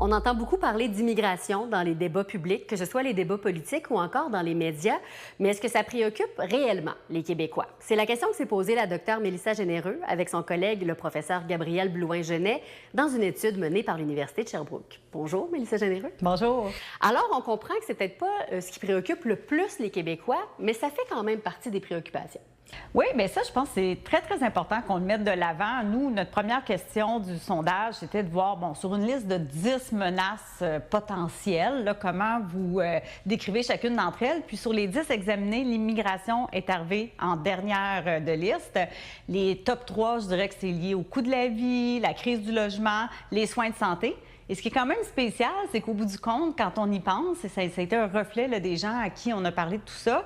On entend beaucoup parler d'immigration dans les débats publics, que ce soit les débats politiques ou encore dans les médias. Mais est-ce que ça préoccupe réellement les Québécois? C'est la question que s'est posée la docteure Mélissa Généreux avec son collègue, le professeur Gabriel Blouin-Genet, dans une étude menée par l'Université de Sherbrooke. Bonjour, Mélissa Généreux. Bonjour. Alors, on comprend que c'est peut-être pas ce qui préoccupe le plus les Québécois, mais ça fait quand même partie des préoccupations. Oui, bien ça, je pense que c'est très, très important qu'on le mette de l'avant. Nous, notre première question du sondage, c'était de voir, sur une liste de 10 menaces potentielles, là, comment vous décrivez chacune d'entre elles. Puis sur les 10 examinées, l'immigration est arrivée en dernière de liste. Les top 3, je dirais que c'est lié au coût de la vie, la crise du logement, les soins de santé. Et ce qui est quand même spécial, c'est qu'au bout du compte, quand on y pense, et ça a été un reflet là, des gens à qui on a parlé de tout ça,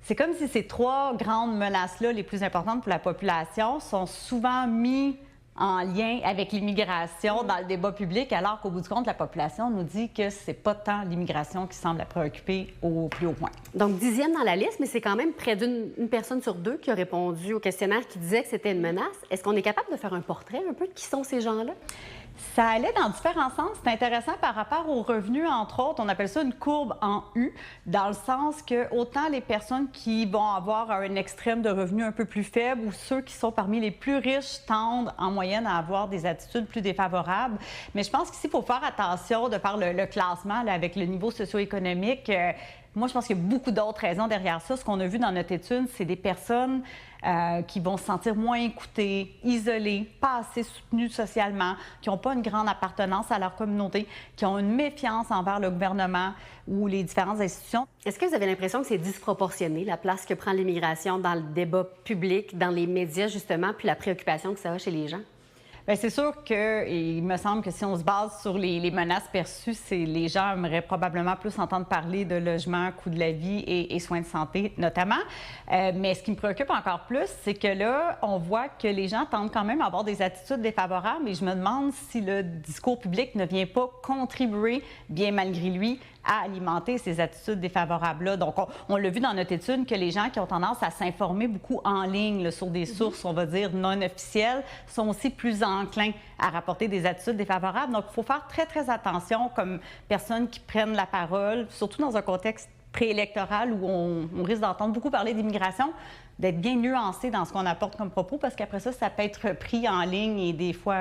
c'est comme si ces trois grandes menaces-là, les plus importantes pour la population, sont souvent mis en lien avec l'immigration dans le débat public, alors qu'au bout du compte, la population nous dit que c'est pas tant l'immigration qui semble la préoccuper au plus haut point. Donc, 10e dans la liste, mais c'est quand même près d'une personne sur deux qui a répondu au questionnaire qui disait que c'était une menace. Est-ce qu'on est capable de faire un portrait un peu de qui sont ces gens-là? Ça allait dans différents sens. C'est intéressant par rapport aux revenus, entre autres. On appelle ça une courbe en U, dans le sens que autant les personnes qui vont avoir un extrême de revenus un peu plus faible ou ceux qui sont parmi les plus riches tendent en moyenne à avoir des attitudes plus défavorables. Mais je pense qu'ici, il faut faire attention de faire le classement là, avec le niveau socio-économique. Moi, je pense qu'il y a beaucoup d'autres raisons derrière ça. Ce qu'on a vu dans notre étude, c'est des personnes qui vont se sentir moins écoutées, isolées, pas assez soutenues socialement, qui n'ont pas une grande appartenance à leur communauté, qui ont une méfiance envers le gouvernement ou les différentes institutions. Est-ce que vous avez l'impression que c'est disproportionné, la place que prend l'immigration dans le débat public, dans les médias, justement, puis la préoccupation que ça a chez les gens? Bien, c'est sûr qu'il me semble que si on se base sur les menaces perçues, les gens aimeraient probablement plus entendre parler de logement, coût de la vie et soins de santé notamment. Mais ce qui me préoccupe encore plus, c'est que là, on voit que les gens tendent quand même à avoir des attitudes défavorables et je me demande si le discours public ne vient pas contribuer, bien malgré lui, à alimenter ces attitudes défavorables-là. Donc, on l'a vu dans notre étude que les gens qui ont tendance à s'informer beaucoup en ligne là, sur des sources, on va dire, non officielles, sont aussi plus enclins à rapporter des attitudes défavorables. Donc, il faut faire très, très attention comme personnes qui prennent la parole, surtout dans un contexte préélectoral où on risque d'entendre beaucoup parler d'immigration, d'être bien nuancé dans ce qu'on apporte comme propos, parce qu'après ça, ça peut être pris en ligne et des fois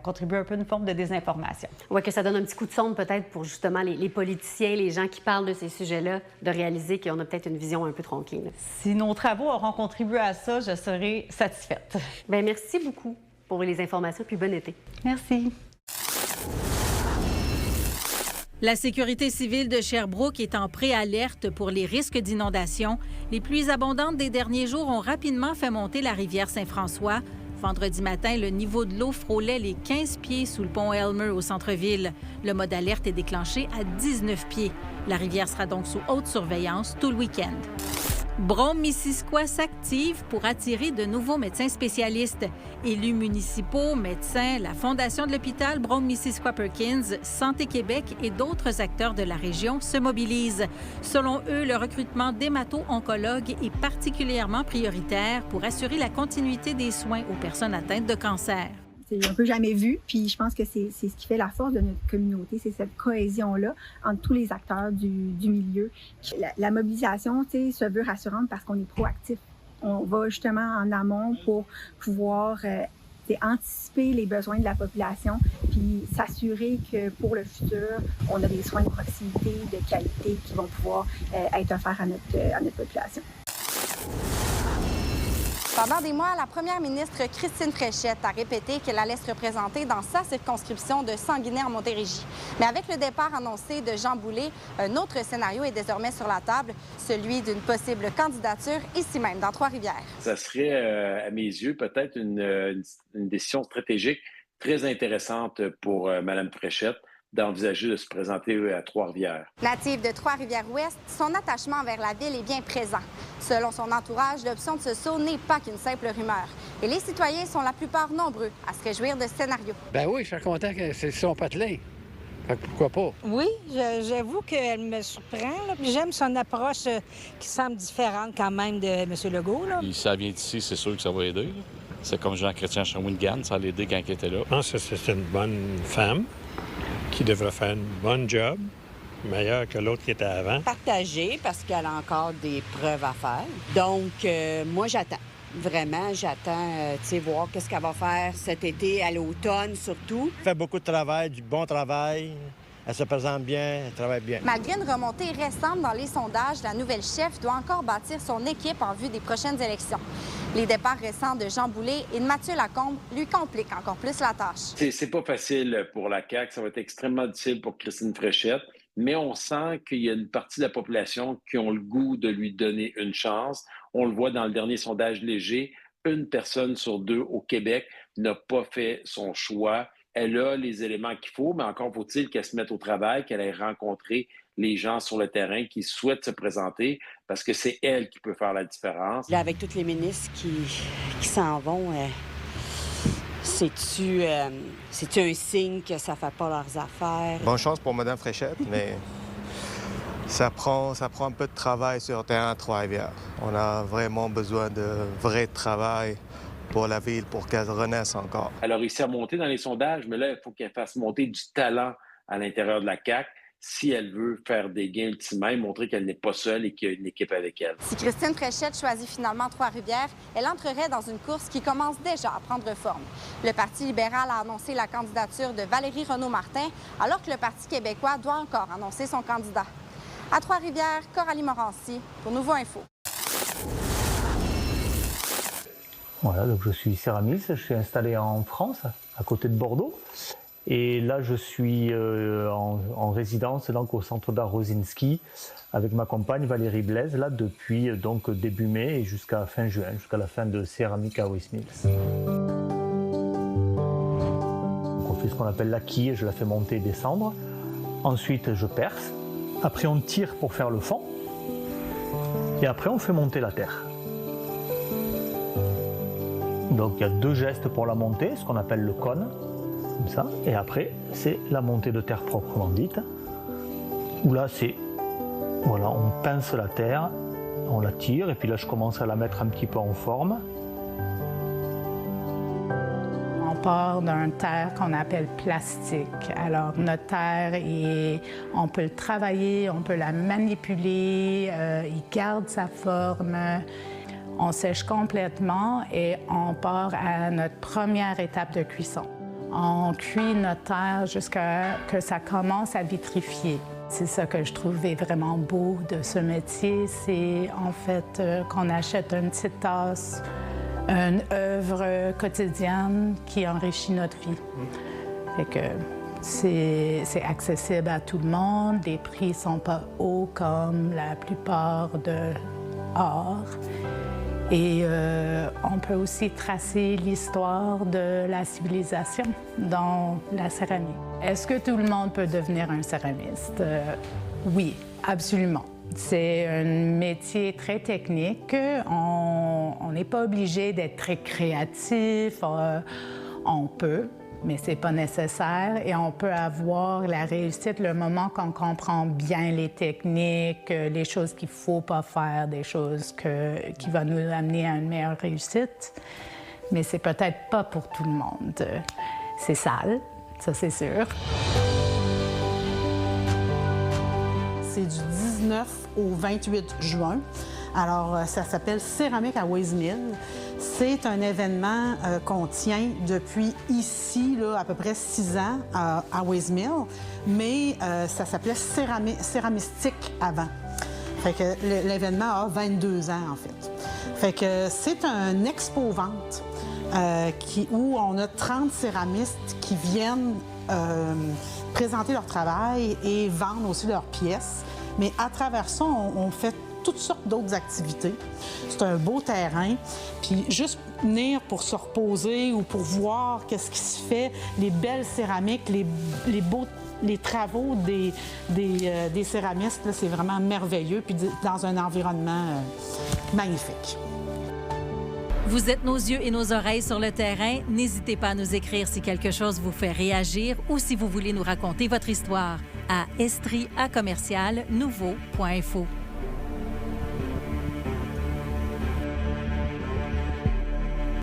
contribuer un peu à une forme de désinformation. Oui, que ça donne un petit coup de sonde peut-être pour justement les politiciens, les gens qui parlent de ces sujets-là, de réaliser qu'on a peut-être une vision un peu tronquée. Là. Si nos travaux auront contribué à ça, je serai satisfaite. Bien, merci beaucoup pour les informations, puis bon été. Merci. La sécurité civile de Sherbrooke est en préalerte pour les risques d'inondation. Les pluies abondantes des derniers jours ont rapidement fait monter la rivière Saint-François. Vendredi matin, le niveau de l'eau frôlait les 15 pieds sous le pont Elmer au centre-ville. Le mode alerte est déclenché à 19 pieds. La rivière sera donc sous haute surveillance tout le week-end. Brome-Missisquoi s'active pour attirer de nouveaux médecins spécialistes. Élus municipaux, médecins, la Fondation de l'hôpital Brome-Missisquoi-Perkins, Santé Québec et d'autres acteurs de la région se mobilisent. Selon eux, le recrutement d'hémato-oncologues est particulièrement prioritaire pour assurer la continuité des soins aux personnes atteintes de cancer. C'est un peu jamais vu, puis je pense que c'est ce qui fait la force de notre communauté, c'est cette cohésion-là entre tous les acteurs du milieu. La mobilisation, se veut rassurante parce qu'on est proactif. On va justement en amont pour pouvoir anticiper les besoins de la population, puis s'assurer que pour le futur, on a des soins de proximité, de qualité qui vont pouvoir être offerts à notre population. Pendant des mois, la première ministre Christine Fréchette a répété qu'elle allait se représenter dans sa circonscription de Sanguinet-en-Montérégie. Mais avec le départ annoncé de Jean Boulet, un autre scénario est désormais sur la table, celui d'une possible candidature ici même, dans Trois-Rivières. Ça serait, à mes yeux, peut-être une décision stratégique très intéressante pour Mme Fréchette d'envisager de se présenter à Trois-Rivières. Native de Trois-Rivières-Ouest, son attachement envers la ville est bien présent. Selon son entourage, l'option de ce saut n'est pas qu'une simple rumeur. Et les citoyens sont la plupart nombreux à se réjouir de ce scénario. Ben oui, je suis content que c'est son patelin. Fait que pourquoi pas? Oui, j'avoue qu'elle me surprend. Là. J'aime son approche qui semble différente quand même de M. Legault. Là. Si ça vient d'ici, c'est sûr que ça va aider. C'est comme Jean-Chrétien Shawinigan, ça l'a aidé quand il était là. Je pense que c'est une bonne femme. qui devrait faire une bonne job, meilleure que l'autre qui était avant. Partagée parce qu'elle a encore des preuves à faire. Donc, moi, j'attends. Vraiment, j'attends, voir qu'est-ce qu'elle va faire cet été, à l'automne surtout. Elle fait beaucoup de travail, du bon travail. Elle se présente bien, elle travaille bien. Malgré une remontée récente dans les sondages, la nouvelle chef doit encore bâtir son équipe en vue des prochaines élections. Les départs récents de Jean Boulet et de Mathieu Lacombe lui compliquent encore plus la tâche. C'est pas facile pour la CAQ. Ça va être extrêmement difficile pour Christine Fréchette. Mais on sent qu'il y a une partie de la population qui ont le goût de lui donner une chance. On le voit dans le dernier sondage léger. 1 personne sur 2 au Québec n'a pas fait son choix. Elle a les éléments qu'il faut, mais encore faut-il qu'elle se mette au travail, qu'elle ait rencontré les gens sur le terrain qui souhaitent se présenter, parce que c'est elle qui peut faire la différence. Là, avec tous les ministres qui s'en vont, c'est-tu un signe que ça ne fait pas leurs affaires? Bonne chance pour Mme Fréchette, mais ça prend un peu de travail sur le terrain à Trois-Rivières. On a vraiment besoin de vrai travail pour la ville, pour qu'elle renaisse encore. Elle a réussi à monter dans les sondages, mais là, il faut qu'elle fasse monter du talent à l'intérieur de la CAQ si elle veut faire des gains ultimement et montrer qu'elle n'est pas seule et qu'il y a une équipe avec elle. Si Christine Fréchette choisit finalement Trois-Rivières, elle entrerait dans une course qui commence déjà à prendre forme. Le Parti libéral a annoncé la candidature de Valérie Renaud-Martin, alors que le Parti québécois doit encore annoncer son candidat. À Trois-Rivières, Coralie Morancy pour Nouveau Info. Voilà, donc je suis céramiste, je suis installé en France, à côté de Bordeaux. Et là, je suis en résidence donc, au centre d'art Rosinski avec ma compagne Valérie Blaise, là, depuis donc, début mai et jusqu'à fin juin, jusqu'à la fin de Céramique à West Mills. Donc, on fait ce qu'on appelle la quille, je la fais monter et descendre. Ensuite, je perce. Après, on tire pour faire le fond. Et après, on fait monter la terre. Donc il y a 2 gestes pour la montée, ce qu'on appelle le cône, comme ça. Et après, c'est la montée de terre proprement dite. Où là, voilà, on pince la terre, on la tire, et puis là, je commence à la mettre un petit peu en forme. On part d'un terre qu'on appelle plastique. Alors, notre terre, on peut le travailler, on peut la manipuler, il garde sa forme. On sèche complètement et on part à notre première étape de cuisson. On cuit notre terre jusqu'à ce que ça commence à vitrifier. C'est ça que je trouvais vraiment beau de ce métier, c'est en fait qu'on achète une petite tasse, une œuvre quotidienne qui enrichit notre vie. Fait que c'est accessible à tout le monde, les prix ne sont pas hauts comme la plupart de l'art. Et on peut aussi tracer l'histoire de la civilisation dans la céramique. Est-ce que tout le monde peut devenir un céramiste? Oui, absolument. C'est un métier très technique. On n'est pas obligé d'être très créatif. On peut, mais ce n'est pas nécessaire. Et on peut avoir la réussite le moment qu'on comprend bien les techniques, les choses qu'il ne faut pas faire, des choses qui vont nous amener à une meilleure réussite. Mais c'est peut-être pas pour tout le monde. C'est sale, ça c'est sûr. C'est du 19 au 28 juin. Alors, ça s'appelle Céramique à West Mills. C'est un événement qu'on tient depuis ici, là, à peu près 6 ans à West Mills, mais ça s'appelait Céramistique avant. Fait que l'événement a 22 ans, en fait. Fait que c'est un expo-vente où on a 30 céramistes qui viennent présenter leur travail et vendre aussi leurs pièces. Mais à travers ça, on fait toutes sortes d'autres activités. C'est un beau terrain. Puis juste venir pour se reposer ou pour voir qu'est-ce qui se fait, les belles céramiques, les travaux des céramistes, c'est vraiment merveilleux. Puis dans un environnement magnifique. Vous êtes nos yeux et nos oreilles sur le terrain. N'hésitez pas à nous écrire si quelque chose vous fait réagir ou si vous voulez nous raconter votre histoire à estrie@nouveau.info.